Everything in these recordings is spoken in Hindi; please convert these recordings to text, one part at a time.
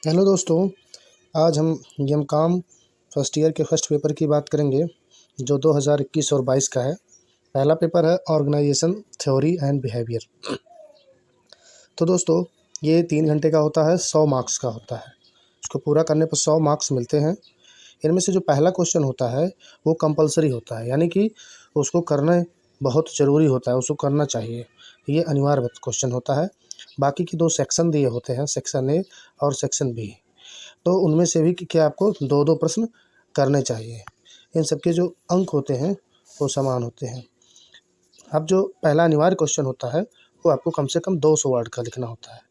हेलो दोस्तों, आज हम एम.कॉम फर्स्ट ईयर के फर्स्ट पेपर की बात करेंगे जो 2021 और 22 का है। पहला पेपर है ऑर्गेनाइजेशन थ्योरी एंड बिहेवियर। तो दोस्तों ये 3 घंटे का होता है, 100 मार्क्स का होता है। इसको पूरा करने पर 100 मार्क्स मिलते हैं। इनमें से जो पहला क्वेश्चन होता है वो कंपलसरी होता है, यानी कि उसको करना बहुत ज़रूरी होता है, उसको करना चाहिए। ये अनिवार्य क्वेश्चन होता है। बाकी के 2 सेक्शन दिए होते हैं, सेक्शन ए और सेक्शन बी। तो उनमें से भी क्या आपको 2-2 प्रश्न करने चाहिए। इन सब के जो अंक होते हैं वो समान होते हैं। अब जो पहला अनिवार्य क्वेश्चन होता है वो आपको कम से कम 200 वर्ड का लिखना होता है।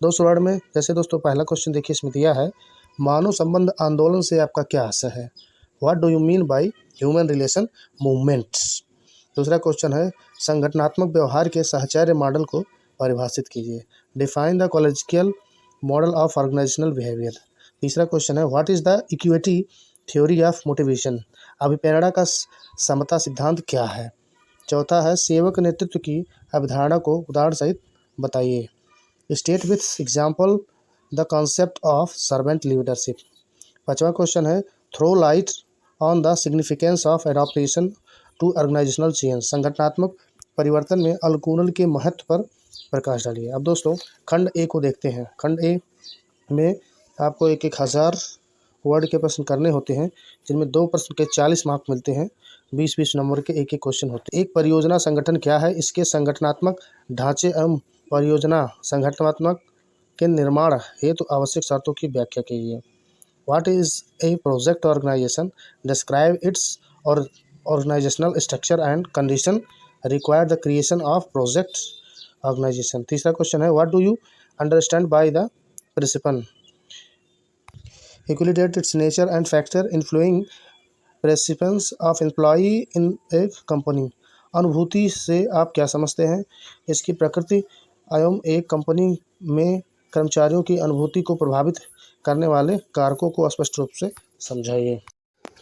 200 वर्ड में जैसे दोस्तों पहला क्वेश्चन देखिए, इसमें दिया है मानव संबंध आंदोलन से आपका क्या आशय है। What do you mean by human relation movements. दूसरा क्वेश्चन है संगठनात्मक व्यवहार के साहचर्य मॉडल को परिभाषित कीजिए। Define the collegial model of organisational behaviour. तीसरा क्वेश्चन है what is the equity theory of motivation. अभिप्रेरणा का समता सिद्धांत क्या है। चौथा है सेवक नेतृत्व की अवधारणा को उदाहरण सहित बताइए। State with example the concept of servant leadership. पांचवा क्वेश्चन है throw light on the significance of adaptation to organisational change. संगठनात्मक परिवर्तन में अनुकूलन के महत्व पर प्रकाश डालिए। अब दोस्तों खंड ए को देखते हैं। खंड ए में आपको 1000 वर्ड के प्रश्न करने होते हैं, जिनमें 2 प्रश्न के 40 मार्क मिलते हैं। 20-20 नंबर के एक क्वेश्चन होते हैं। एक परियोजना संगठन क्या है, इसके संगठनात्मक ढांचे एवं परियोजना संगठनात्मक के निर्माण हेतु आवश्यक शर्तों की व्याख्या कीजिए। What is a project organisation, describe its और organisational structure and condition require the creation of project organisation. तीसरा क्वेश्चन है what do you understand by the principle. equilibrate its nature and factor influencing perceptions of employee in a company। अनुभूति से आप क्या समझते हैं, इसकी प्रकृति एवं एक कंपनी में कर्मचारियों की अनुभूति को प्रभावित करने वाले कारकों को स्पष्ट रूप से समझाइए।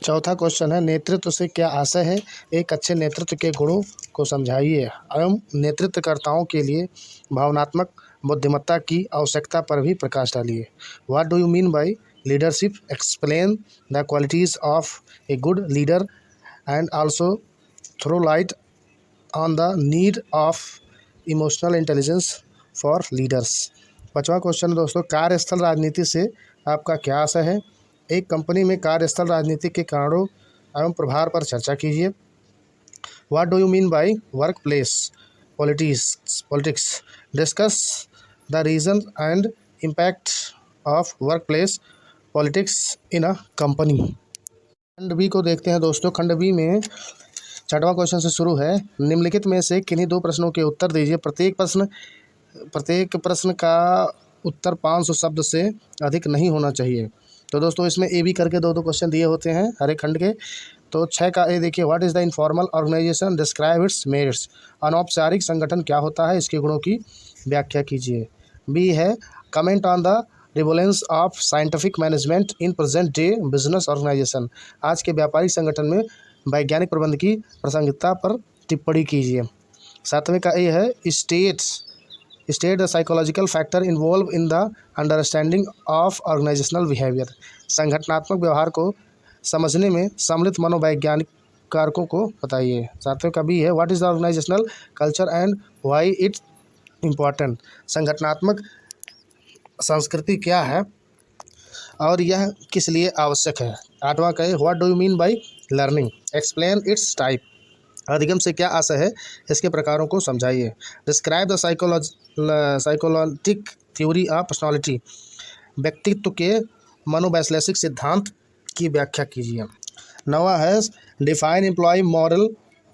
चौथा क्वेश्चन है नेतृत्व से क्या आशय है, एक अच्छे नेतृत्व के गुणों को समझाइए एवं नेतृत्वकर्ताओं के लिए भावनात्मक बुद्धिमत्ता की आवश्यकता पर भी प्रकाश डालिए। What do you mean by leadership, explain the qualities of a good leader and also throw light on the need of emotional intelligence for leaders. पांचवा क्वेश्चन दोस्तों कार्यस्थल राजनीति से आपका क्या आशय है, एक कंपनी में कार्यस्थल राजनीति के कारणों एवं प्रभाव पर चर्चा कीजिए। What do you mean by workplace politics, discuss the reason and impact of workplace politics in a company. खंड बी को देखते हैं दोस्तों। खंड बी में 6वां क्वेश्चन से शुरू है। निम्नलिखित में से किन्हीं 2 प्रश्नों के उत्तर दीजिए। प्रत्येक प्रश्न का उत्तर 500 शब्द से अधिक नहीं होना चाहिए। तो दोस्तों इसमें ए बी करके 2-2 क्वेश्चन दिए होते हैं हर एक खंड के। तो 6 का ए देखिए what is the informal organisation, describe its merits. अनौपचारिक संगठन क्या होता है, इसके गुणों की व्याख्या कीजिए। बी है comment on the relevance of scientific management in present day business organisation. आज के व्यापारिक संगठन में वैज्ञानिक प्रबंध की प्रासंगिकता पर टिप्पणी कीजिए। 7वें का ए है state the psychological factor involve in the understanding of organisational behaviour. संगठनात्मक व्यवहार को समझने में सम्मिलित मनोवैज्ञानिक कारकों को बताइए। 7वें का बी है what is the organisational culture and why it important. संगठनात्मक संस्कृति क्या है और यह किस लिए आवश्यक है। 8वां का है what do you mean by learning, explain its type. अधिगम से क्या आशय है, इसके प्रकारों को समझाइए। Describe the psychologic theory of personality. व्यक्तित्व के मनोवैश्लेषिक सिद्धांत की व्याख्या कीजिए। 9वां है define employ moral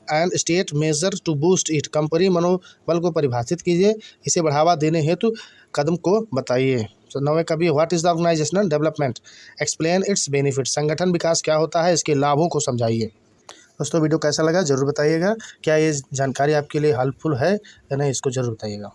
and state measure to boost it. Company मनोबल को परिभाषित कीजिए, इसे बढ़ावा देने हेतु कदम को बताइए। तो 9वें का भी what is the organisational development, explain its benefit. संगठन विकास क्या होता है, इसके लाभों को समझाइए। दोस्तों वीडियो कैसा लगा ज़रूर बताइएगा। क्या ये जानकारी आपके लिए हेल्पफुल है या नहीं, इसको ज़रूर बताइएगा।